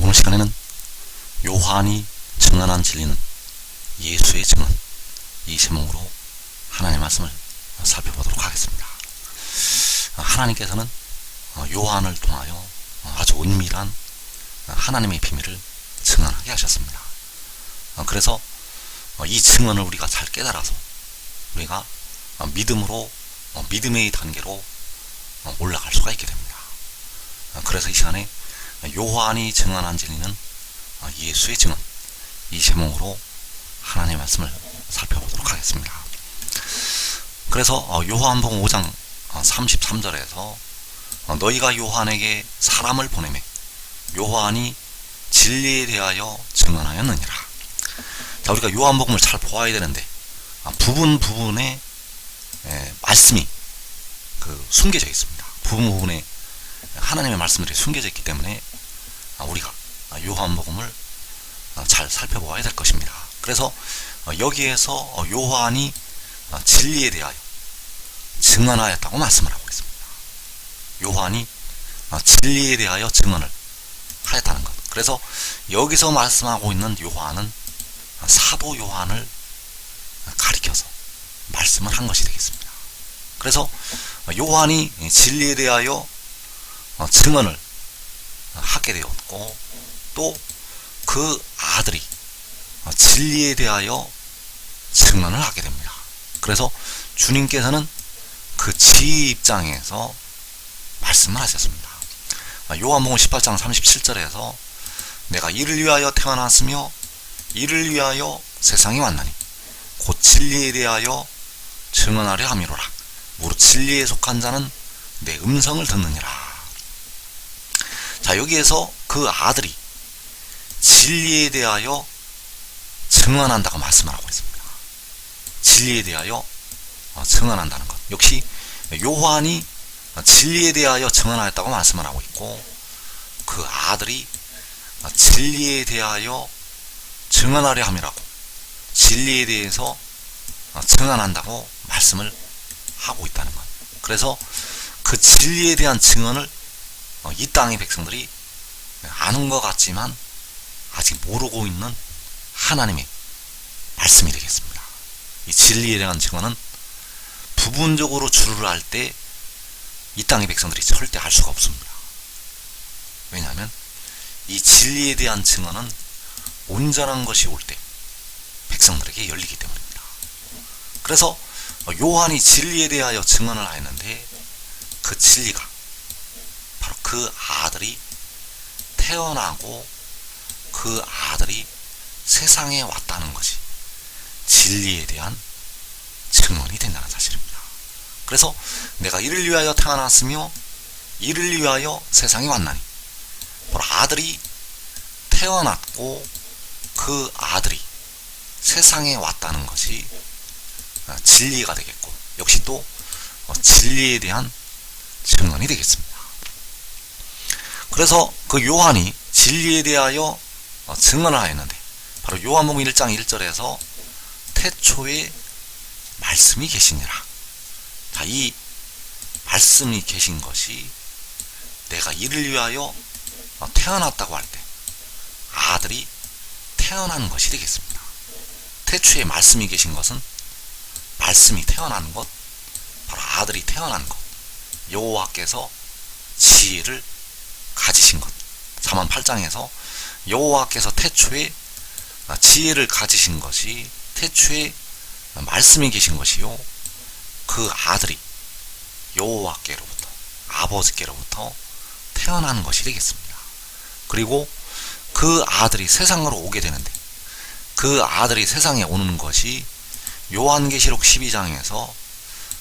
오늘 시간에는 요한이 증언한 진리는 예수의 증언, 이 제목으로 하나님의 말씀을 살펴보도록 하겠습니다. 하나님께서는 요한을 통하여 아주 은밀한 하나님의 비밀을 증언하게 하셨습니다. 그래서 이 증언을 우리가 잘 깨달아서 우리가 믿음으로 믿음의 단계로 올라갈 수가 있게 됩니다. 그래서 이 시간에 요한이 증언한 진리는 예수의 증언, 이 제목으로 하나님의 말씀을 살펴보도록 하겠습니다. 그래서 요한복음 5장 33절에서 너희가 요한에게 사람을 보내매 요한이 진리에 대하여 증언하였느니라. 자, 우리가 요한복음을 잘 보아야 되는데 부분에 말씀이 숨겨져 있습니다. 부분에 하나님의 말씀들이 숨겨져 있기 때문에 우리가 요한복음을 잘 살펴보아야 될 것입니다. 그래서 여기에서 요한이 진리에 대하여 증언하였다고 말씀을 하고 있습니다. 요한이 진리에 대하여 증언을 하였다는 것. 그래서 여기서 말씀하고 있는 요한은 사도 요한을 가리켜서 말씀을 한 것이 되겠습니다. 그래서 요한이 진리에 대하여 증언을 하게 되었고, 또 그 아들이 진리에 대하여 증언을 하게 됩니다. 그래서 주님께서는 그 지혜 입장에서 말씀을 하셨습니다. 요한복음 18장 37절에서 내가 이를 위하여 태어났으며 이를 위하여 세상에 왔나니 곧 진리에 대하여 증언하려 함이로라. 무릇 진리에 속한 자는 내 음성을 듣느니라. 자, 여기에서 그 아들이 진리에 대하여 증언한다고 말씀을 하고 있습니다. 진리에 대하여 증언한다는 것. 역시 요한이 진리에 대하여 증언하였다고 말씀을 하고 있고, 그 아들이 진리에 대하여 증언하려 함이라고, 진리에 대해서 증언한다고 말씀을 하고 있다는 것. 그래서 그 진리에 대한 증언을 이 땅의 백성들이 아는 것 같지만 아직 모르고 있는 하나님의 말씀이 되겠습니다. 이 진리에 대한 증언은 부분적으로 주를 알 때 이 땅의 백성들이 절대 알 수가 없습니다. 왜냐하면 이 진리에 대한 증언은 온전한 것이 올 때 백성들에게 열리기 때문입니다. 그래서 요한이 진리에 대하여 증언을 하였는데, 그 진리가 바로 그 아들이 태어나고 그 아들이 세상에 왔다는 것이 진리에 대한 증언이 된다는 사실입니다. 그래서 내가 이를 위하여 태어났으며 이를 위하여 세상에 왔나니, 바로 아들이 태어났고 그 아들이 세상에 왔다는 것이 진리가 되겠고, 역시 또 진리에 대한 증언이 되겠습니다. 그래서 그 요한이 진리에 대하여 증언을 하였는데, 바로 요한복음 1장 1절에서 태초에 말씀이 계시니라. 자, 이 말씀이 계신 것이 내가 이를 위하여 태어났다고 할 때 아들이 태어난 것이 되겠습니다. 태초에 말씀이 계신 것은 말씀이 태어난 것, 바로 아들이 태어난 것, 여호와께서 지혜를 가지신 것. 잠언 8장에서 여호와께서 태초에 지혜를 가지신 것이 태초에 말씀이 계신 것이요, 그 아들이 여호와께로부터, 아버지께로부터 태어난 것이 되겠습니다. 그리고 그 아들이 세상으로 오게 되는데, 그 아들이 세상에 오는 것이 요한계시록 12장에서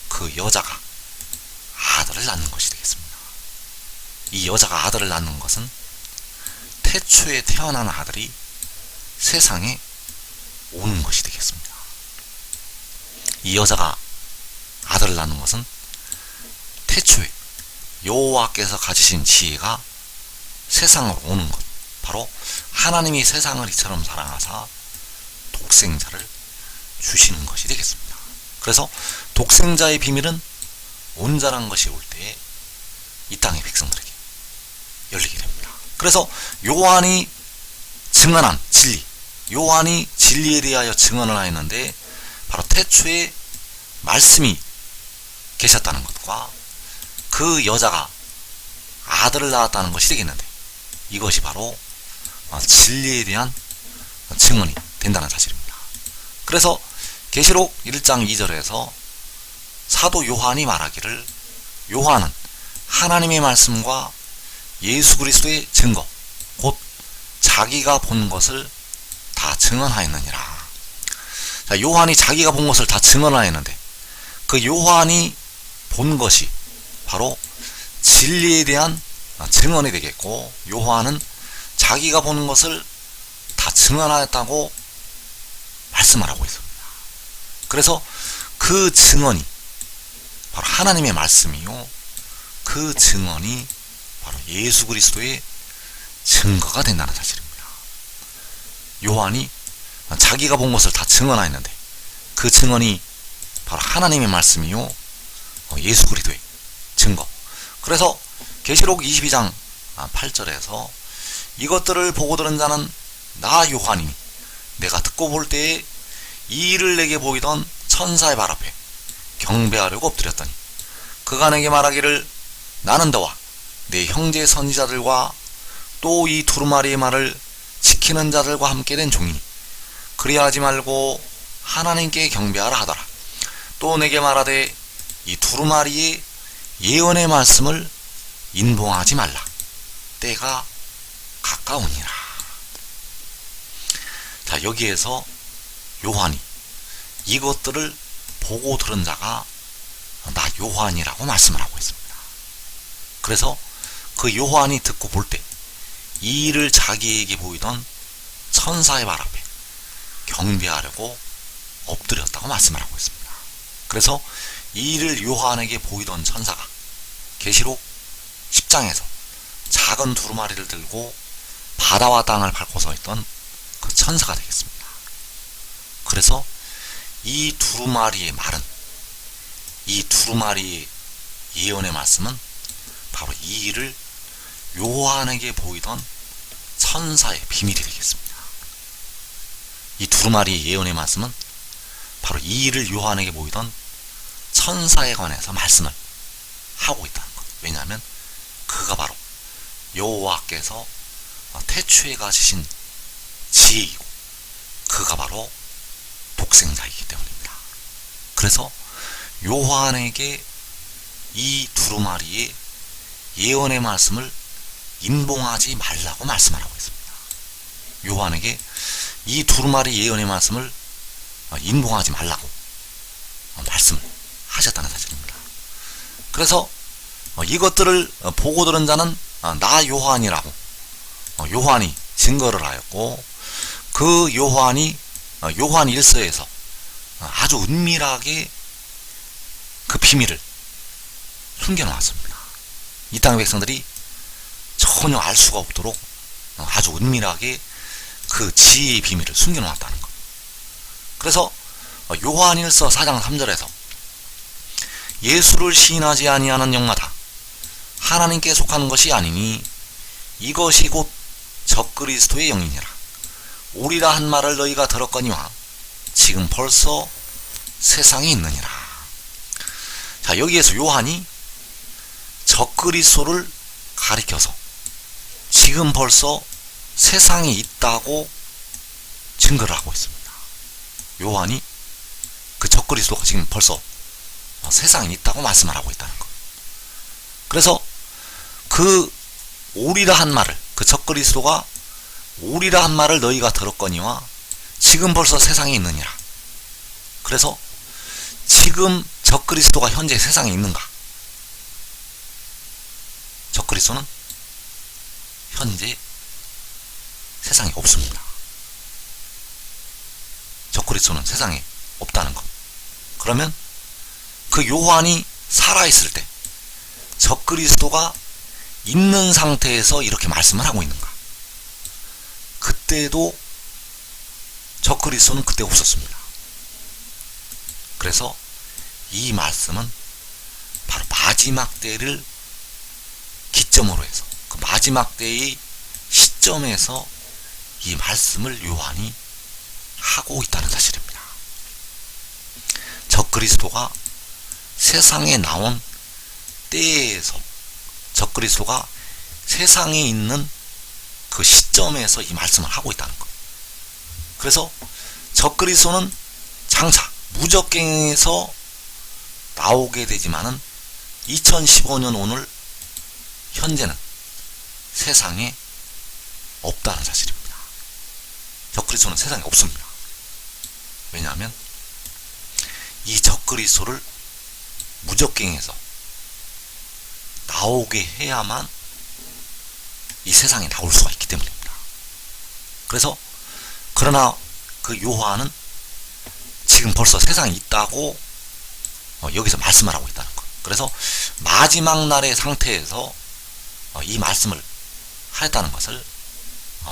그 여자가 아들을 낳는 것이 되겠습니다. 이 여자가 아들을 낳는 것은 태초에 태어난 아들이 세상에 오는 것이 되겠습니다. 이 여자가 아들을 낳는 것은 태초에 여호와께서 가지신 지혜가 세상으로 오는 것, 바로 하나님이 세상을 이처럼 사랑하사 독생자를 주시는 것이 되겠습니다. 그래서 독생자의 비밀은 온전한 것이 올 때에 이 땅의 백성들에게 열리게 됩니다. 그래서 요한이 증언한 진리, 요한이 진리에 대하여 증언을 하였는데 바로 태초에 말씀이 계셨다는 것과 그 여자가 아들을 낳았다는 것이 되겠는데, 이것이 바로 진리에 대한 증언이 된다는 사실입니다. 그래서 계시록 1장 2절에서 사도 요한이 말하기를, 요한은 하나님의 말씀과 예수 그리스도의 증거, 곧 자기가 본 것을 다 증언하였느니라. 자, 요한이 자기가 본 것을 다 증언하였는데, 그 요한이 본 것이 바로 진리에 대한 증언이 되겠고, 요한은 자기가 보는 것을 다 증언하였다고 말씀을 하고 있습니다. 그래서 그 증언이 바로 하나님의 말씀이요, 그 증언이 바로 예수 그리스도의 증거가 된다는 사실입니다. 요한이 자기가 본 것을 다 증언하였는데 그 증언이 바로 하나님의 말씀이요, 예수 그리스도의 증거. 그래서 계시록 22장 8절에서 이것들을 보고 들은 자는 나 요한이니 내가 듣고 볼 때에 이 일을 내게 보이던 천사의 발 앞에 경배하려고 엎드렸더니 그가 내게 말하기를, 나는 너와 내 형제 선지자들과 또 이 두루마리의 말을 지키는 자들과 함께 된 종이니 그리하지 말고 하나님께 경배하라 하더라. 또 내게 말하되 이 두루마리의 예언의 말씀을 인봉하지 말라. 때가 가까우니라. 자, 여기에서 요한이 이것들을 보고 들은 자가 나 요한이라고 말씀을 하고 있습니다. 그래서 그 요한이 듣고 볼 때 이 일을 자기에게 보이던 천사의 발 앞에 경배하려고 엎드렸다고 말씀을 하고 있습니다. 그래서 이 일을 요한에게 보이던 천사가 계시록 10장에서 작은 두루마리를 들고 바다와 땅을 밟고 서 있던 그 천사가 되겠습니다. 그래서 이 두루마리의 말은, 이 두루마리의 예언의 말씀은 바로 이 일을 요한에게 보이던 천사의 비밀이 되겠습니다. 이 두루마리의 예언의 말씀은 바로 이 일을 요한에게 보이던 천사에 관해서 말씀을 하고 있다는 것. 왜냐하면 그가 바로 여호와께서 태초에 가지신 지혜이고 그가 바로 독생자이기 때문입니다. 그래서 요한에게 이 두루마리의 예언의 말씀을 인봉하지 말라고 말씀을 하고 있습니다. 요한에게 이 두루마리 예언의 말씀을 인봉하지 말라고 말씀을 하셨다는 사실입니다. 그래서 이것들을 보고 들은 자는 나 요한이라고 요한이 증거를 하였고, 그 요한이 요한 1서에서 아주 은밀하게 그 비밀을 숨겨놓았습니다. 이 땅의 백성들이 전혀 알 수가 없도록 아주 은밀하게 그 지혜의 비밀을 숨겨놓았다는 것. 그래서 요한 1서 4장 3절에서 예수를 시인하지 아니하는 영마다 하나님께 속하는 것이 아니니 이것이 곧 적그리스도의 영이니라. 오리라 한 말을 너희가 들었거니와 지금 벌써 세상에 있느니라. 자, 여기에서 요한이 적그리스도를 가리켜서 지금 벌써 세상에 있다고 증거를 하고 있습니다. 요한이 그 적그리스도가 지금 벌써 세상에 있다고 말씀을 하고 있다는 것. 그래서 그 오리라 한 말을, 그 적그리스도가 오리라 한 말을 너희가 들었거니와 지금 벌써 세상에 있느니라. 그래서 지금 적그리스도가 현재 세상에 있는가? 적그리스도는 현재 세상에 없습니다. 적그리스도는 세상에 없다는 것. 그러면 그 요한이 살아있을 때 적그리스도가 있는 상태에서 이렇게 말씀을 하고 있는가? 그때도 적그리스도는 그때 없었습니다. 그래서 이 말씀은 바로 마지막 때를 기점으로 해서 그 마지막 때의 시점에서 이 말씀을 요한이 하고 있다는 사실입니다. 적그리스도가 세상에 나온 때에서, 적그리스도가 세상에 있는 그 시점에서 이 말씀을 하고 있다는 것. 그래서 적그리스도는 장차 무적갱에서 나오게 되지만은 2015년 오늘 현재는 세상에 없다는 사실입니다. 적그리스도는 세상에 없습니다. 왜냐하면 이 적그리스도를 무적갱에서 나오게 해야만 이 세상에 나올 수가 있기 때문입니다. 그래서 그러나 그 요한은 지금 벌써 세상에 있다고 여기서 말씀을 하고 있다는 것. 그래서 마지막 날의 상태에서 이 말씀을 하였다는 것을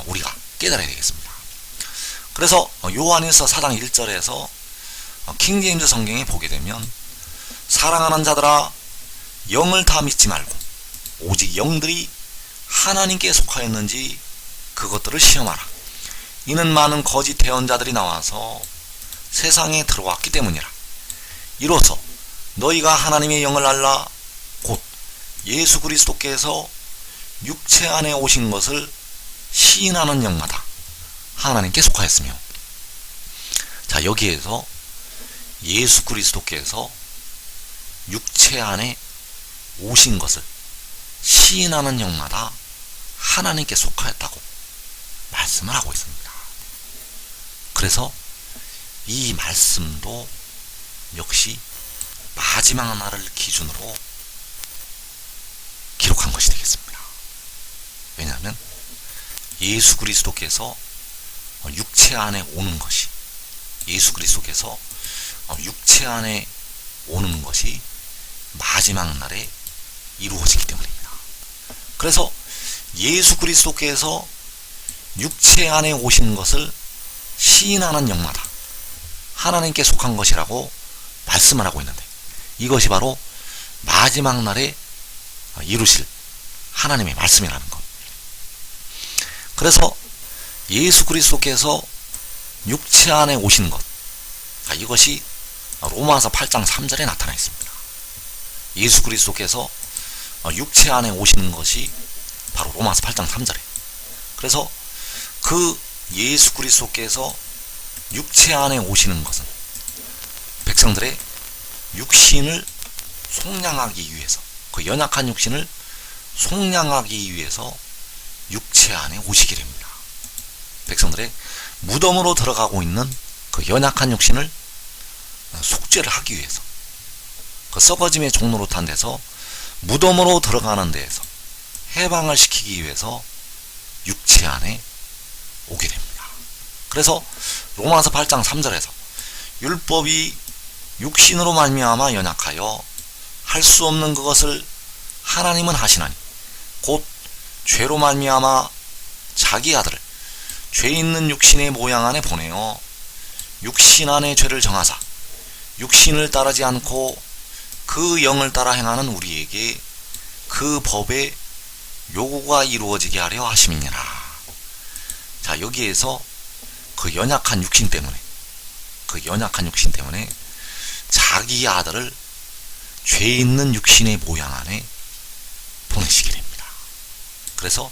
우리가 깨달아야 되겠습니다. 그래서 요한일서 4장 1절에서 킹제임스 성경에 보게 되면, 사랑하는 자들아 영을 다 믿지 말고 오직 영들이 하나님께 속하였는지 그것들을 시험하라. 이는 많은 거짓 대언자들이 나와서 세상에 들어왔기 때문이라. 이로써 너희가 하나님의 영을 알라. 곧 예수 그리스도께서 육체 안에 오신 것을 시인하는 영마다 하나님께 속하였으며. 자, 여기에서 예수 그리스도께서 육체 안에 오신 것을 시인하는 영마다 하나님께 속하였다고 말씀을 하고 있습니다. 그래서 이 말씀도 역시 마지막 날을 기준으로 기록한 것이 되겠습니다. 왜냐하면 예수 그리스도께서 육체 안에 오는 것이, 예수 그리스도께서 육체 안에 오는 것이 마지막 날에 이루어지기 때문입니다. 그래서 예수 그리스도께서 육체 안에 오신 것을 시인하는 영마다 하나님께 속한 것이라고 말씀을 하고 있는데, 이것이 바로 마지막 날에 이루실 하나님의 말씀이라는 것. 그래서 예수 그리스도께서 육체 안에 오신 것, 이것이 로마서 8장 3절에 나타나 있습니다. 예수 그리스도께서 육체 안에 오시는 것이 바로 로마서 8장 3절에. 그래서 그 예수 그리스도께서 육체 안에 오시는 것은 백성들의 육신을 속량하기 위해서, 그 연약한 육신을 속량하기 위해서 육체 안에 오시게 됩니다. 백성들의 무덤으로 들어가고 있는 그 연약한 육신을 속죄를 하기 위해서, 그 썩어짐의 종로로 탄 데서 무덤으로 들어가는 데에서 해방을 시키기 위해서 육체 안에 오게 됩니다. 그래서 로마서 8장 3절에서 율법이 육신으로 말미암아 연약하여 할 수 없는 그것을 하나님은 하시나니 곧 죄로 말미암아 자기 아들을 죄 있는 육신의 모양 안에 보내어 육신 안에 죄를 정하사 육신을 따르지 않고 그 영을 따라 행하는 우리에게 그 법의 요구가 이루어지게 하려 하심이니라. 자, 여기에서 그 연약한 육신 때문에, 자기 아들을 죄 있는 육신의 모양 안에 보내시게 됩니다. 그래서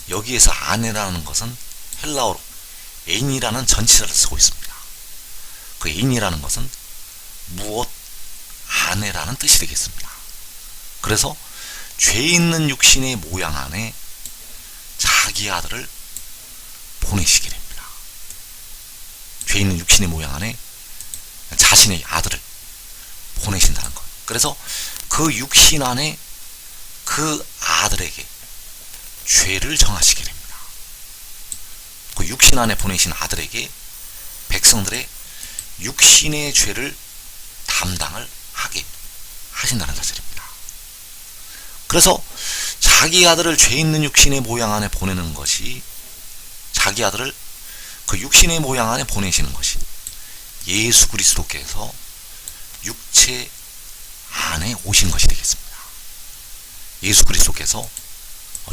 여기에서 아내라는 것은 헬라어로 애인이라는 전치사를 쓰고 있습니다. 그 애인이라는 것은 무엇 아내라는 뜻이 되겠습니다. 그래서 죄 있는 육신의 모양 안에 자기 아들을 보내시게 됩니다. 죄 있는 육신의 모양 안에 자신의 아들을 보내신다는 것. 그래서 그 육신 안에 그 아들에게 죄를 정하시게 됩니다. 그 육신 안에 보내신 아들에게 백성들의 육신의 죄를 담당을 하게 하신다는 사실입니다. 그래서 자기 아들을 죄 있는 육신의 모양 안에 보내는 것이, 자기 아들을 그 육신의 모양 안에 보내시는 것이 예수 그리스도께서 육체 안에 오신 것이 되겠습니다. 예수 그리스도께서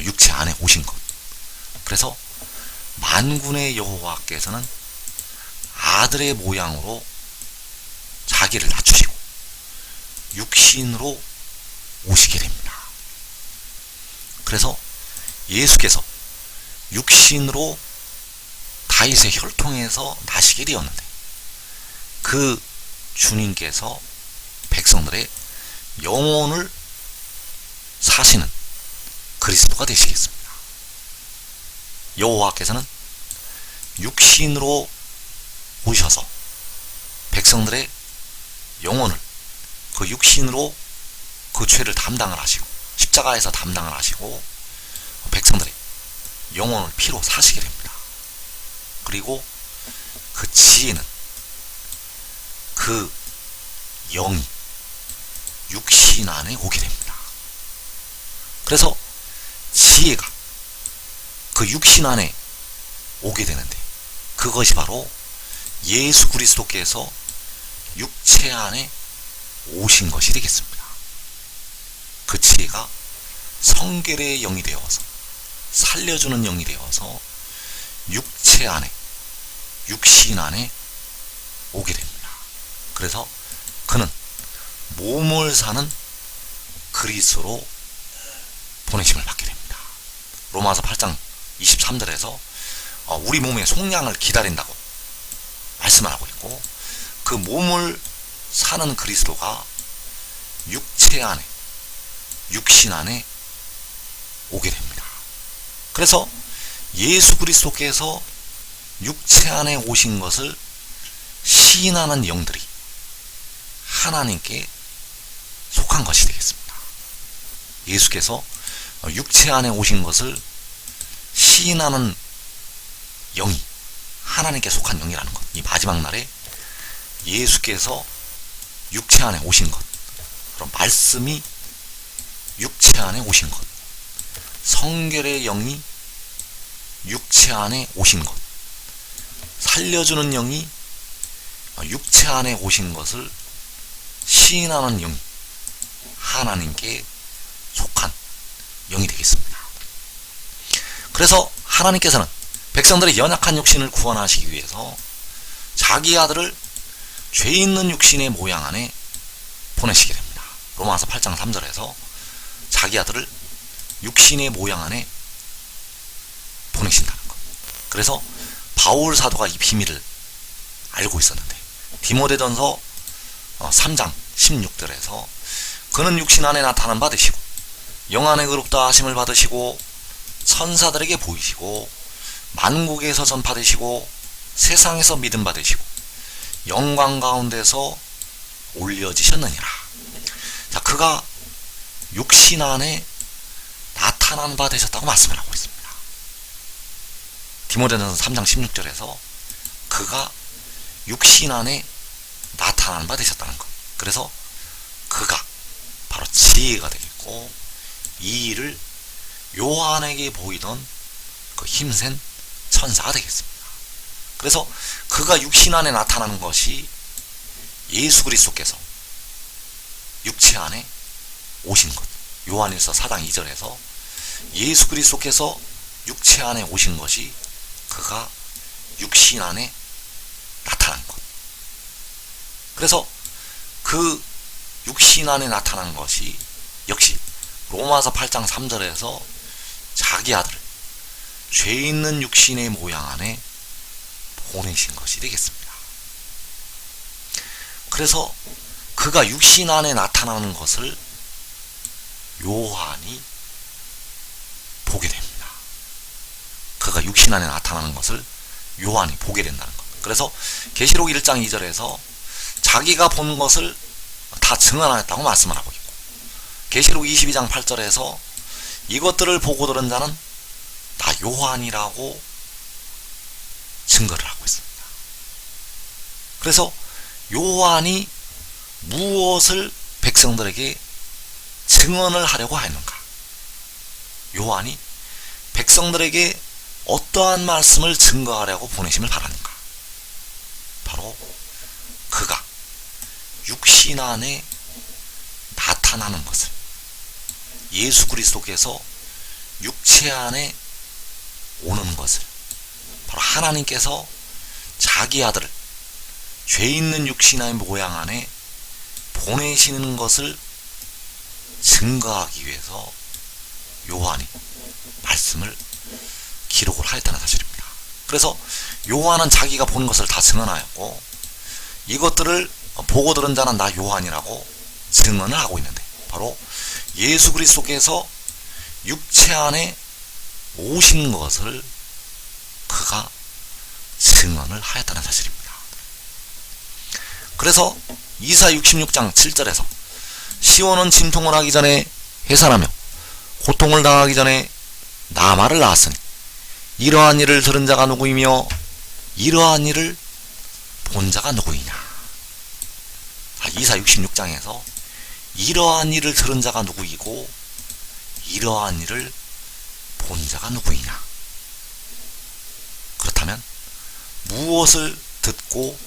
육체 안에 오신 것. 그래서 만군의 여호와께서는 아들의 모양으로 자기를 낮추시고 육신으로 오시게 됩니다. 그래서 예수께서 육신으로 다윗의 혈통에서 나시게 되었는데 그 주님께서 백성들의 영혼을 사시는 그리스도가 되시겠습니다. 여호와께서는 육신으로 오셔서 백성들의 영혼을 그 육신으로 그 죄를 담당을 하시고 십자가에서 담당을 하시고 백성들의 영혼을 피로 사시게 됩니다. 그리고 그 지혜는 그 영이 육신 안에 오게 됩니다. 그래서 지혜가 그 육신 안에 오게 되는데 그것이 바로 예수 그리스도께서 육체 안에 오신 것이 되겠습니다. 그 지혜가 성결의 영이 되어서 살려주는 영이 되어서 육체 안에 육신 안에 오게 됩니다. 그래서 그는 몸을 사는 그리스도로 보내심을 받게 됩니다. 로마서 8장 23절에서 우리 몸의 속량을 기다린다고 말씀을 하고 있고 그 몸을 사는 그리스도가 육체 안에 육신 안에 오게 됩니다. 그래서 예수 그리스도께서 육체 안에 오신 것을 시인하는 영들이 하나님께 속한 것이 되겠습니다. 예수께서 육체 안에 오신 것을 시인하는 영이 하나님께 속한 영이라는 것. 이 마지막 날에 예수께서 육체 안에 오신 것, 그럼 말씀이 육체 안에 오신 것, 성결의 영이 육체 안에 오신 것, 살려주는 영이 육체 안에 오신 것을 시인하는 영이 하나님께 속한 영이 되겠습니다. 그래서 하나님께서는 백성들의 연약한 육신을 구원하시기 위해서 자기 아들을 죄 있는 육신의 모양 안에 보내시게 됩니다. 로마서 8장 3절에서 자기 아들을 육신의 모양 안에 보내신다는 것. 그래서 바울 사도가 이 비밀을 알고 있었는데 디모데전서 3장 16절에서 그는 육신 안에 나타난 바 되시고 영 안에 의롭다 하심을 받으시고 천사들에게 보이시고 만국에서 전파되시고 세상에서 믿음 받으시고 영광 가운데서 올려지셨느니라. 자, 그가 육신 안에 나타난 바 되셨다고 말씀을 하고 있습니다. 디모데전서 3장 16절에서 그가 육신 안에 나타난 바 되셨다는 것. 그래서 그가 바로 지혜가 되겠고 이 일을 요한에게 보이던 그 힘센 천사가 되겠습니다. 그래서 그가 육신 안에 나타나는 것이 예수 그리스도께서 육체 안에 오신 것. 요한일서 4장 2절에서 예수 그리스도께서 육체 안에 오신 것이 그가 육신 안에 나타난 것. 그래서 그 육신 안에 나타난 것이 역시 로마서 8장 3절에서 자기 아들을 죄 있는 육신의 모양 안에 보내신 것이 되겠습니다. 그래서 그가 육신 안에 나타나는 것을 요한이 보게 됩니다. 그가 육신 안에 나타나는 것을 요한이 보게 된다는 것. 그래서 계시록 1장 2절에서 자기가 본 것을 다 증언하였다고 말씀을 하고 있고 계시록 22장 8절에서 이것들을 보고 들은 자는 다 요한이라고 증거를 하고 있습니다. 그래서 요한이 무엇을 백성들에게 증언을 하려고 하였는가? 요한이 백성들에게 어떠한 말씀을 증거하려고 보내심을 바라는가? 바로 그가 육신 안에 나타나는 것을 예수 그리스도께서 육체 안에 오는 것을 하나님께서 자기 아들을 죄 있는 육신의 모양 안에 보내시는 것을 증거하기 위해서 요한이 말씀을 기록을 하였다는 사실입니다. 그래서 요한은 자기가 본 것을 다 증언하였고, 이것들을 보고 들은 자는 나 요한이라고 증언을 하고 있는데, 바로 예수 그리스도께서 육체 안에 오신 것을 그가 증언을 하였다는 사실입니다. 그래서 이사 66장 7절에서 시온은 진통을 하기 전에 해산하며 고통을 당하기 전에 나마를 낳았으니 이러한 일을 들은 자가 누구이며 이러한 일을 본 자가 누구이냐. 이사 66장에서 이러한 일을 들은 자가 누구이고 이러한 일을 본 자가 누구이냐. 그렇다면 무엇을 듣고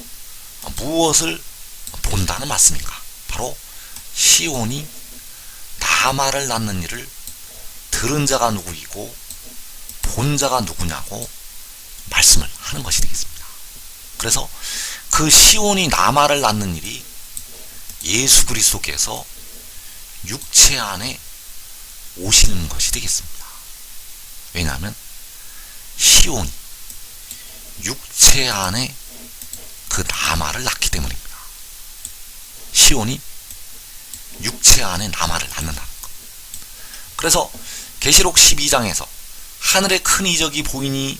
무엇을 본다는 말씀인가? 바로 시온이 나마를 낳는 일을 들은 자가 누구이고 본 자가 누구냐고 말씀을 하는 것이 되겠습니다. 그래서 그 시온이 나마를 낳는 일이 예수 그리스도께서 육체 안에 오시는 것이 되겠습니다. 왜냐하면 시온이 육체 안에 그 나마를 낳기 때문입니다. 시온이 육체 안에 나마를 낳는다는 것. 그래서 계시록 12장에서 하늘에 큰 이적이 보이니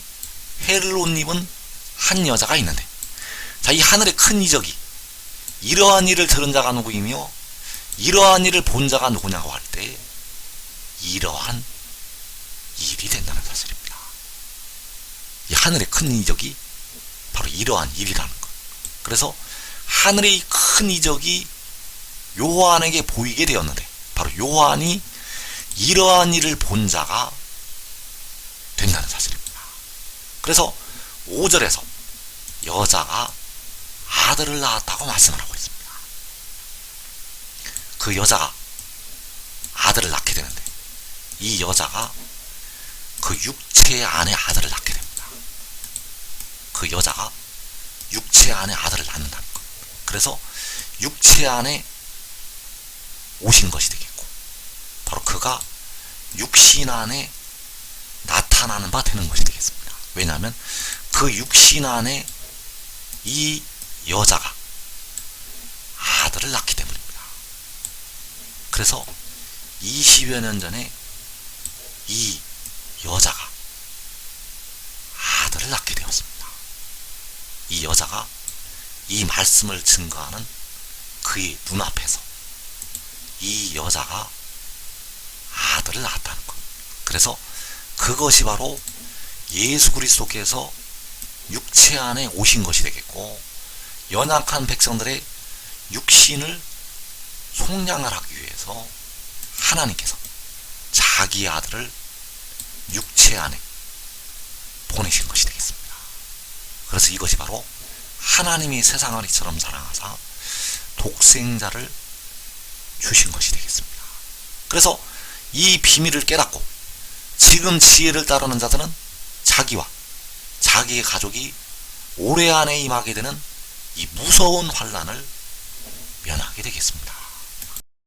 해를 옷 입은 한 여자가 있는데, 자, 이 하늘에 큰 이적이 이러한 일을 들은 자가 누구이며 이러한 일을 본 자가 누구냐고 할 때 이러한 일이 된다는 사실입니다. 이 하늘의 큰 이적이 바로 이러한 일이라는 것. 그래서 하늘의 큰 이적이 요한에게 보이게 되었는데, 바로 요한이 이러한 일을 본 자가 된다는 사실입니다. 그래서 5절에서 여자가 아들을 낳았다고 말씀을 하고 있습니다. 그 여자가 아들을 낳게 되는데, 이 여자가 그 육체 안에 아들을 낳게 됩니다. 그 여자가 육체 안에 아들을 낳는다는 것. 그래서 육체 안에 오신 것이 되겠고, 바로 그가 육신 안에 나타나는 바 되는 것이 되겠습니다. 왜냐하면 그 육신 안에 이 여자가 아들을 낳기 때문입니다. 그래서 20여 년 전에 이 여자가 아들을 낳게 되었습니다. 이 여자가 이 말씀을 증거하는 그의 눈앞에서 이 여자가 아들을 낳았다는 것. 그래서 그것이 바로 예수 그리스도께서 육체 안에 오신 것이 되겠고, 연약한 백성들의 육신을 속량을 하기 위해서 하나님께서 자기 아들을 육체 안에 보내신 것이 되겠습니다. 그래서 이것이 바로 하나님이 세상을 이처럼 사랑하사 독생자를 주신 것이 되겠습니다. 그래서 이 비밀을 깨닫고 지금 지혜를 따르는 자들은 자기와 자기의 가족이 올해 안에 임하게 되는 이 무서운 환난을 면하게 되겠습니다.